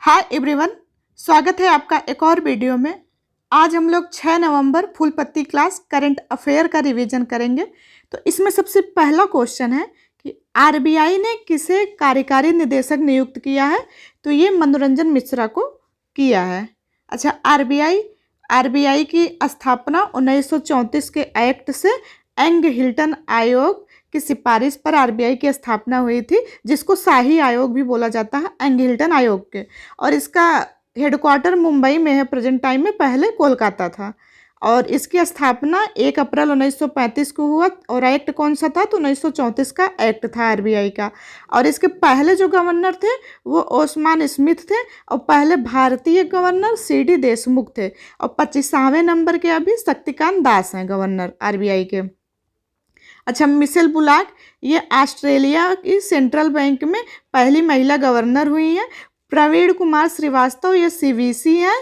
Hi everyone, स्वागत है आपका एक और वीडियो में। आज हम लोग 6 नवंबर फुल पत्ती क्लास करंट अफेयर का रिवीजन करेंगे। तो इसमें सबसे पहला क्वेश्चन है कि आरबीआई ने किसे कार्यकारी निदेशक नियुक्त किया है। तो ये मनोरंजन मिश्रा को किया है। अच्छा, आरबीआई की स्थापना 1934 के एक्ट से एंग हिल्टन आयोग की सिफारिश पर आरबीआई की स्थापना हुई थी, जिसको शाही आयोग भी बोला जाता है, एंग हिल्टन आयोग के। और इसका हेडक्वार्टर मुंबई में है प्रेजेंट टाइम में, पहले कोलकाता था। और इसकी स्थापना 1 अप्रैल 1935 को हुआ। और एक्ट कौन सा था? तो 1934 का एक्ट था आरबीआई का। और इसके पहले जो गवर्नर थे वो ओस्मान स्मिथ थे, और पहले भारतीय गवर्नर सीडी देशमुख थे। और 25वें नंबर के अभी शक्तिकांत दास हैं गवर्नर आरबीआई के। अच्छा, मिशेल बुलाक ये ऑस्ट्रेलिया की सेंट्रल बैंक में पहली महिला गवर्नर हुई हैं। प्रवीण कुमार श्रीवास्तव ये सीवीसी हैं।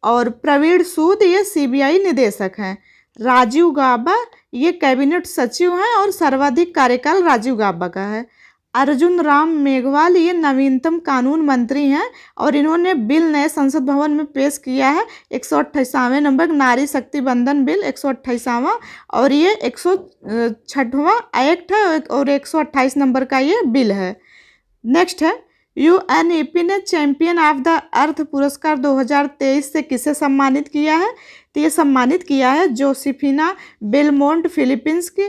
और प्रवीण सूद ये सीबीआई निदेशक हैं। राजीव गाबा ये कैबिनेट सचिव हैं और सर्वाधिक कार्यकाल राजीव गाबा का है। अर्जुन राम मेघवाल ये नवीनतम कानून मंत्री हैं, और इन्होंने बिल नए संसद भवन में पेश किया है 128वें नंबर नारी शक्ति बंधन बिल 128वां। और ये 106वां एक्ट है और 128 नंबर का ये बिल है। नेक्स्ट है, यूएनईपी ने चैंपियन ऑफ द अर्थ पुरस्कार 2023 से किसे सम्मानित किया है। तो ये सम्मानित किया है जोसेफिना बेलमोंट फिलीपींस की,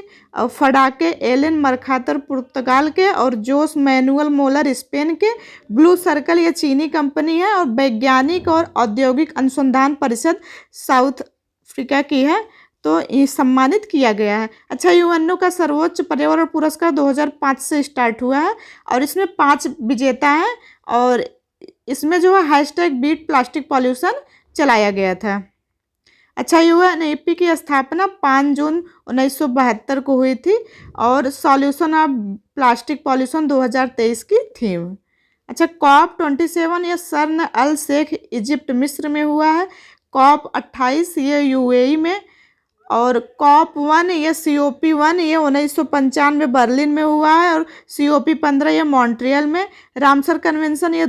फडाके एलेन मरखातर पुर्तगाल के, और जोस मैनुअल मोलर स्पेन के। ब्लू सर्कल ये चीनी कंपनी है, और वैज्ञानिक और औद्योगिक अनुसंधान परिषद साउथ अफ्रीका की है। तो ये सम्मानित किया गया है। अच्छा, यूएनओ का सर्वोच्च पर्यावरण पुरस्कार 2005 से स्टार्ट हुआ है, और इसमें 5 विजेता हैं। और इसमें जो है हैशटैग बीट प्लास्टिक पॉल्यूशन चलाया गया था। अच्छा, यूएनईपी की स्थापना 5 जून 1972 को हुई थी, और सॉल्यूशन ऑफ प्लास्टिक पॉल्यूशन 2023 की थीम। अच्छा, COP27 ये शर्म अल शेख इजिप्ट मिस्र में हुआ है। COP28 ये यूएई में। और COP1 ये COP1 ये 1995 बर्लिन में हुआ है, और COP15 ये मॉन्ट्रियल में। रामसर कन्वेंशन ये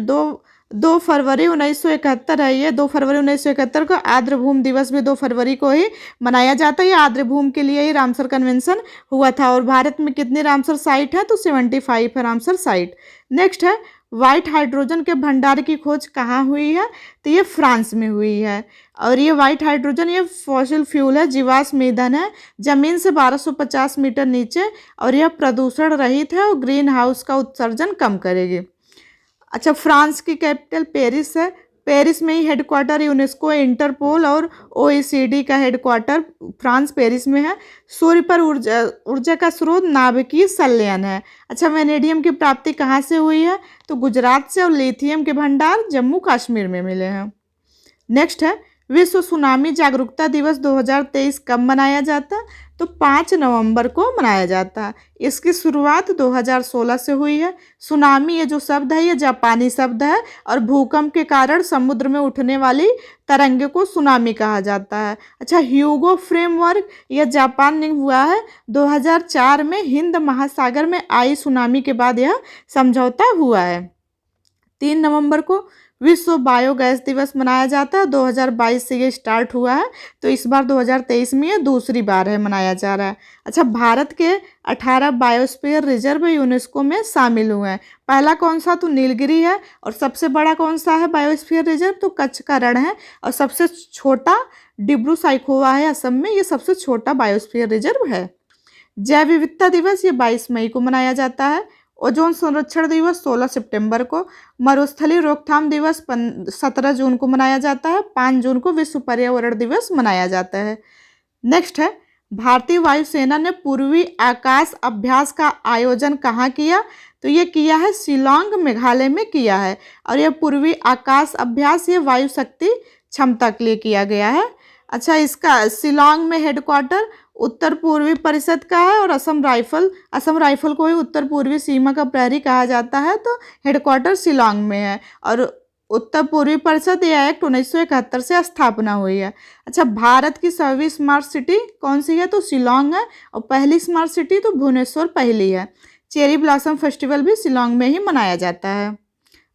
2 फरवरी 1971 है। ये 2 फरवरी 1971 को आर्द्रभूमि दिवस भी 2 फरवरी को ही मनाया जाता है। ये आर्द्रभूमि के लिए ही रामसर कन्वेंशन हुआ था। और भारत में कितनी रामसर साइट है? तो 75 है रामसर साइट। नेक्स्ट है, व्हाइट हाइड्रोजन के भंडार की खोज कहाँ हुई है? तो ये फ्रांस में हुई है। और ये व्हाइट हाइड्रोजन ये फॉसिल फ्यूल है, जीवाश्म ईंधन है, जमीन से 1250 मीटर नीचे, और यह प्रदूषण रहित है और ग्रीन हाउस का उत्सर्जन कम करेगी। अच्छा, फ्रांस की कैपिटल पेरिस है। पेरिस में ही हेडक्वार्टर यूनेस्को, इंटरपोल और ओईसीडी का हेडक्वार्टर फ्रांस पेरिस में है। सूर्य पर ऊर्जा का स्रोत नाभिकीय संलयन है। अच्छा, वेनेडियम की प्राप्ति कहाँ से हुई है? तो गुजरात से। और लिथियम के भंडार जम्मू कश्मीर में मिले हैं। नेक्स्ट है, विश्व सुनामी जागरूकता दिवस 2023 कब मनाया जाता है? तो 5 नवंबर को मनाया जाता है। इसकी शुरुआत 2016 से हुई है। सुनामी ये जो शब्द है ये जापानी शब्द है, और भूकंप के कारण समुद्र में उठने वाली तरंगे को सुनामी कहा जाता है। अच्छा, ह्यूगो फ्रेमवर्क यह जापान में हुआ है 2004 में। हिंद महासागर में आई सुनामी के बाद यह समझौता हुआ है। 3 नवंबर को विश्व बायोगैस दिवस मनाया जाता है। 2022 से ये स्टार्ट हुआ है, तो इस बार 2023 में ये दूसरी बार है मनाया जा रहा है। अच्छा, भारत के 18 बायोस्फीयर रिजर्व यूनेस्को में शामिल हुए हैं। पहला कौन सा? तो नीलगिरी है। और सबसे बड़ा कौन सा है बायोस्फीयर रिजर्व? तो कच्छ का रण है। और सबसे छोटा डिब्रू साइखोवा है असम में, ये सबसे छोटा बायोस्फीयर रिजर्व है। जैव विविधता दिवस ये 22 मई को मनाया जाता है। ओजोन संरक्षण दिवस 16 सितंबर को। मरुस्थलीय रोकथाम दिवस 17 जून को मनाया जाता है। 5 जून को विश्व पर्यावरण दिवस मनाया जाता है। नेक्स्ट है, भारतीय वायुसेना ने पूर्वी आकाश अभ्यास का आयोजन कहाँ किया? तो ये किया है शिलांग मेघालय में किया है। और यह पूर्वी आकाश अभ्यास ये वायु शक्ति क्षमता के लिए किया गया है। अच्छा, इसका शिलांग में हेडक्वार्टर उत्तर पूर्वी परिषद का है। और असम राइफल को ही उत्तर पूर्वी सीमा का प्रहरी कहा जाता है, तो हेडक्वार्टर शिलांग में है। और उत्तर पूर्वी परिषद यह एक्ट 1971 से स्थापना हुई है। अच्छा, भारत की 7वीं स्मार्ट सिटी कौन सी है? तो शिलांग है। और पहली स्मार्ट सिटी तो भुवनेश्वर पहली है। चेरी ब्लॉसम फेस्टिवल भी शिलांग में ही मनाया जाता है।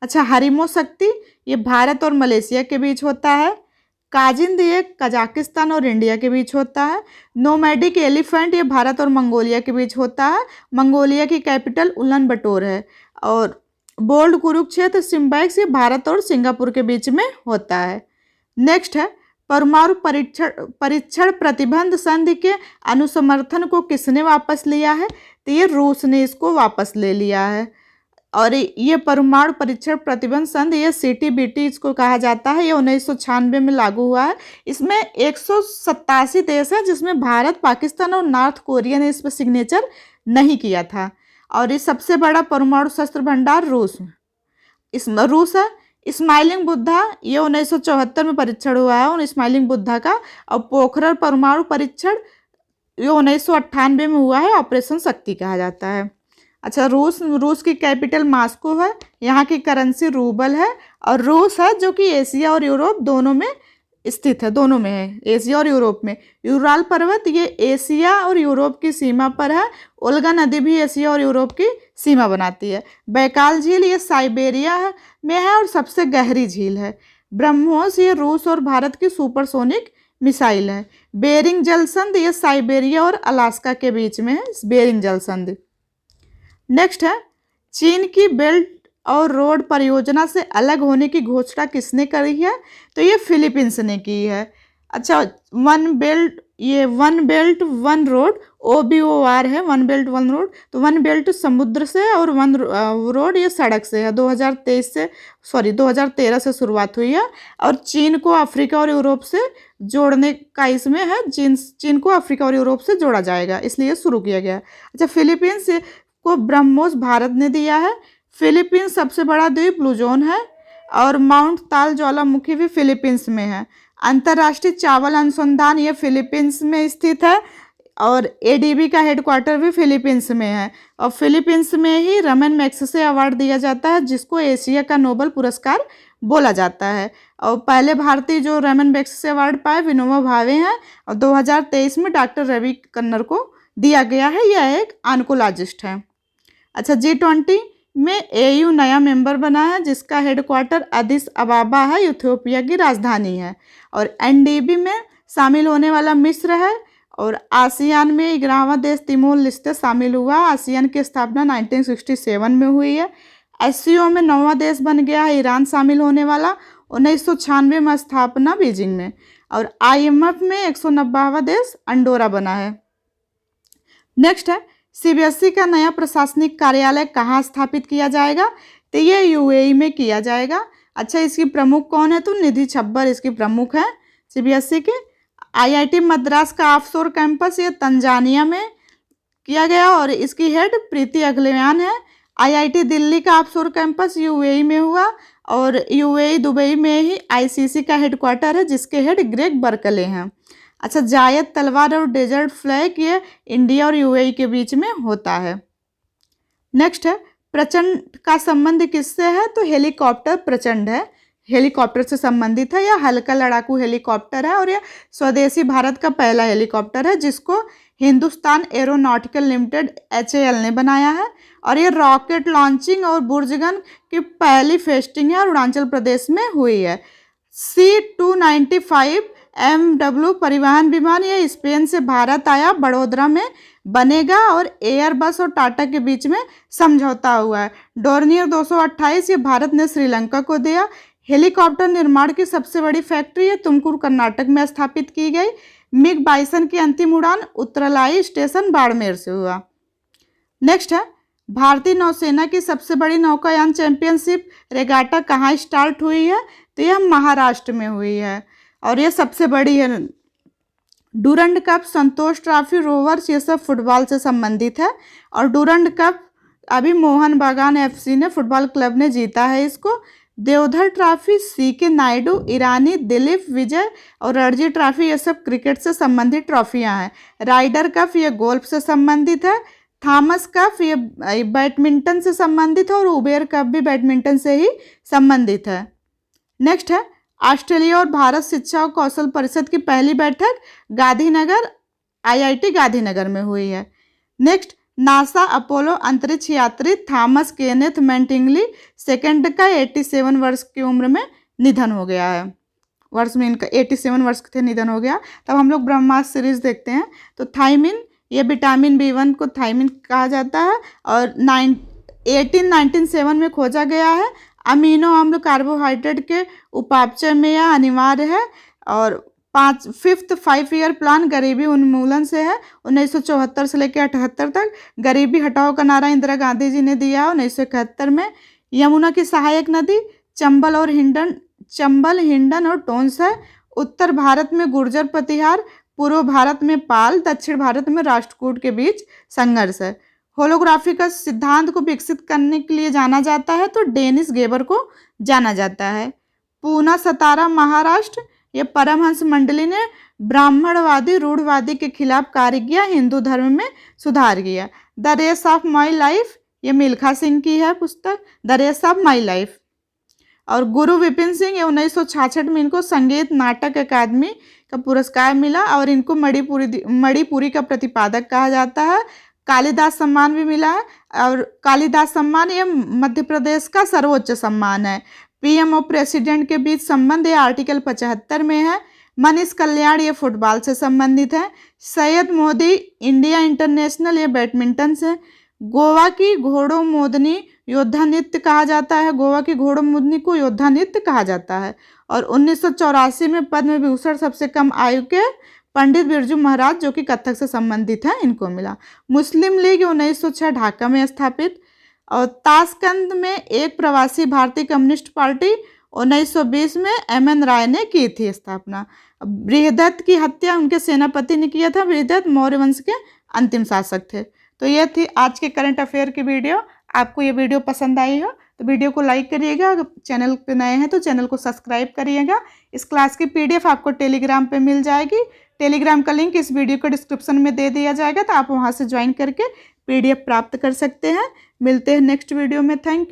अच्छा, हरिमो शक्ति ये भारत और मलेशिया के बीच होता है। काजिंद ये कजाकिस्तान और इंडिया के बीच होता है। नोमैडिक एलिफेंट ये भारत और मंगोलिया के बीच होता है। मंगोलिया की कैपिटल उलन बटोर है। और बोल्ड कुरुक्षेत्र सिम्बैक्स ये भारत और सिंगापुर के बीच में होता है। नेक्स्ट है परमाणु परीक्षण प्रतिबंध संधि के अनुसमर्थन को किसने वापस लिया है? तो ये रूस ने इसको वापस ले लिया है। और ये परमाणु परीक्षण प्रतिबंध संधि ये CTBT इसको कहा जाता है। ये 1996 में लागू हुआ है। इसमें 187 देश हैं जिसमें भारत, पाकिस्तान और नॉर्थ कोरिया ने इस पर सिग्नेचर नहीं किया था। और ये सबसे बड़ा परमाणु शस्त्र भंडार रूस है। स्माइलिंग बुद्धा ये 1974 में परीक्षण हुआ है और स्माइलिंग बुद्धा का। और पोखरण परमाणु परीक्षण ये 1998 में हुआ है, ऑपरेशन शक्ति कहा जाता है। अच्छा, रूस की कैपिटल मॉस्को है। यहाँ की करेंसी रूबल है। और रूस है जो कि एशिया और यूरोप दोनों में स्थित है, दोनों में है, एशिया और यूरोप में। यूराल पर्वत ये एशिया और यूरोप की सीमा पर है। ओल्गा नदी भी एशिया और यूरोप की सीमा बनाती है। बैकाल झील ये साइबेरिया में है और सबसे गहरी झील है। ब्रह्मोस ये रूस और भारत की सुपरसोनिक मिसाइल है। बेरिंग जलसंध ये साइबेरिया और अलास्का के बीच में है, बेरिंग जलसंध। नेक्स्ट है चीन की बेल्ट और रोड परियोजना से अलग होने की घोषणा किसने करी है? तो ये फिलीपींस ने की है। अच्छा, one belt one road OBOR है, वन बेल्ट वन रोड। तो वन बेल्ट समुद्र से और वन रोड ये सड़क से है। 2013 से शुरुआत हुई है। और चीन को अफ्रीका और यूरोप से जोड़ने का इसमें है। चीन को अफ्रीका और यूरोप से जोड़ा जाएगा, इसलिए शुरू किया गया। अच्छा, फिलीपींस को ब्रह्मोस भारत ने दिया है। फिलीपींस सबसे बड़ा द्वीप लुजोन है। और माउंट ताल ज्वालामुखी भी फिलीपींस में है। अंतर्राष्ट्रीय चावल अनुसंधान ये फिलीपींस में स्थित है। और ADB का हेडक्वार्टर भी फिलीपींस में है। और फिलीपींस में ही रमन मैग्सेसे अवार्ड दिया जाता है, जिसको एशिया का नोबेल पुरस्कार बोला जाता है। और पहले भारतीय जो रमन मैग्सेसे अवार्ड पाए विनोबा भावे हैं। और 2023 में डॉक्टर रवि कन्नर को दिया गया है। यह एक ऑन्कोलॉजिस्ट है। अच्छा, G20 में AU नया मेंबर बना है, जिसका हेडक्वार्टर अदिस अबाबा है, इथियोपिया की राजधानी है। और NDB में शामिल होने वाला मिस्र है। और आसियान में 11वां देश तिमोर लेस्टे शामिल हुआ। आसियान की स्थापना 1967 में हुई है। SCO में 9वां देश बन गया है ईरान शामिल होने वाला। 1996 में स्थापना बीजिंग में। और IMF में 190वां देश अंडोरा बना है। नेक्स्ट है CBSE का नया प्रशासनिक कार्यालय कहाँ स्थापित किया जाएगा? तो ये UAE में किया जाएगा। अच्छा, इसकी प्रमुख कौन है? तो निधि छब्बर इसकी प्रमुख है CBSE के। IIT मद्रास का ऑफशोर कैंपस ये तंजानिया में किया गया और इसकी हेड प्रीति अग्रवाल है। IIT दिल्ली का ऑफशोर कैंपस UAE में हुआ। और UAE दुबई में ही ICC का हेडक्वार्टर है, जिसके हेड ग्रेग बर्कले हैं। अच्छा, जायद तलवार और डेजर्ट फ्लैग ये इंडिया और UAE के बीच में होता है। नेक्स्ट है प्रचंड का संबंध किससे है? तो हेलीकॉप्टर प्रचंड है, हेलीकॉप्टर से संबंधित है। यह हल्का लड़ाकू हेलीकॉप्टर है और यह स्वदेशी भारत का पहला हेलीकॉप्टर है, जिसको हिंदुस्तान एरोनॉटिकल लिमिटेड HAL ने बनाया है। और ये रॉकेट लॉन्चिंग और बुर्जगन की पहली फेस्टिंग है और अरुणाचल प्रदेश में हुई है। C-295 MW परिवहन विमान ये स्पेन से भारत आया, बड़ोदरा में बनेगा। और एयरबस और टाटा के बीच में समझौता हुआ है। डोर्नियर 228 ये भारत ने श्रीलंका को दिया। हेलीकॉप्टर निर्माण की सबसे बड़ी फैक्ट्री ये तुमकुर कर्नाटक में स्थापित की गई। मिग 22 की अंतिम उड़ान उत्तरलाई स्टेशन बाड़मेर से हुआ। नेक्स्ट है भारतीय नौसेना की सबसे बड़ी नौकायान चैंपियनशिप रेगाटा कहाँ स्टार्ट हुई है? तो यह महाराष्ट्र में हुई है और यह सबसे बड़ी है। डूरंड कप, संतोष ट्रॉफी, रोवर्स ये सब फुटबॉल से संबंधित है। और डूरंड कप अभी मोहन बागान FC ने फुटबॉल क्लब ने जीता है इसको। देवधर ट्रॉफी CK नायडू, ईरानी, दिलीप विजय और रणजी ट्रॉफी ये सब क्रिकेट से संबंधित ट्रॉफियां हैं। राइडर कप ये गोल्फ से संबंधित है। थॉमस कप ये बैडमिंटन से संबंधित है और उबेर कप भी बैडमिंटन से ही संबंधित है। नेक्स्ट है ऑस्ट्रेलिया और भारत शिक्षा और कौशल परिषद की पहली बैठक गांधीनगर IIT गांधीनगर में हुई है। नेक्स्ट नासा अपोलो अंतरिक्ष यात्री थॉमस केनेथ मैटिंगली सेकंड का 87 वर्ष की उम्र में निधन हो गया है। वर्ष में इनका 87 वर्ष थे निधन हो गया। तब हम लोग ब्रह्मास्त्र सीरीज देखते हैं। तो थायमिन, ये विटामिन B1 को थायमिन कहा जाता है और 1897 में खोजा गया है। अमीनो अम्ल कार्बोहाइड्रेट के उपापचय में यह अनिवार्य है। और 5th 5 ईयर प्लान गरीबी उन्मूलन से है। 1974 से लेकर 78 तक गरीबी हटाओ का नारा इंदिरा गांधी जी ने दिया है 1971 में। यमुना की सहायक नदी चंबल, हिंडन और टोंस है। उत्तर भारत में गुर्जर प्रतिहार, पूर्व भारत में पाल, दक्षिण भारत में राष्ट्रकूट के बीच संघर्ष है। होलोग्राफी का सिद्धांत को विकसित करने के लिए जाना जाता है तो डेनिस गेबर को जाना जाता है। पूना सतारा महाराष्ट्र, ये परमहंस मंडली ने ब्राह्मणवादी रूढ़वादी के खिलाफ कार्य किया, हिंदू धर्म में सुधार किया। The race of my life, ये मिल्खा सिंह की है पुस्तक, the race of my life. और गुरु विपिन सिंह, ये 1966 में इनको संगीत नाटक अकादमी का पुरस्कार मिला और इनको मणिपुरी का प्रतिपादक कहा जाता है। कालिदास सम्मान भी मिला है और कालिदास सम्मान ये मध्य प्रदेश का सर्वोच्च सम्मान है। पीएम और प्रेसिडेंट के बीच संबंध ये आर्टिकल 75 में है। मनीष कल्याण, ये फुटबॉल से संबंधित है। सैयद मोदी इंडिया इंटरनेशनल, ये बैडमिंटन से। गोवा की घोड़ों मोदनी योद्धा नृत्य कहा जाता है, गोवा की घोड़ों मोदनी को योद्धा नृत्य कहा जाता है। और 1984 में पद्म विभूषण सबसे कम आयु के पंडित बिरजू महाराज, जो कि कथक से संबंधित हैं, इनको मिला। मुस्लिम लीग 1906 ढाका में स्थापित। और ताशकंद में एक प्रवासी भारतीय कम्युनिस्ट पार्टी 1920 में MN राय ने की थी स्थापना। बृहदत्त की हत्या उनके सेनापति ने किया था। बृहदत्त मौर्य वंश के अंतिम शासक थे। तो ये थी आज के करंट अफेयर की वीडियो। आपको ये वीडियो पसंद आई हो तो वीडियो को लाइक करिएगा। अगर चैनल पे नए हैं तो चैनल को सब्सक्राइब करिएगा। इस क्लास की PDF आपको टेलीग्राम पे मिल जाएगी। टेलीग्राम का लिंक इस वीडियो के डिस्क्रिप्शन में दे दिया जाएगा, तो आप वहाँ से ज्वाइन करके PDF प्राप्त कर सकते हैं। मिलते हैं नेक्स्ट वीडियो में। Thank you.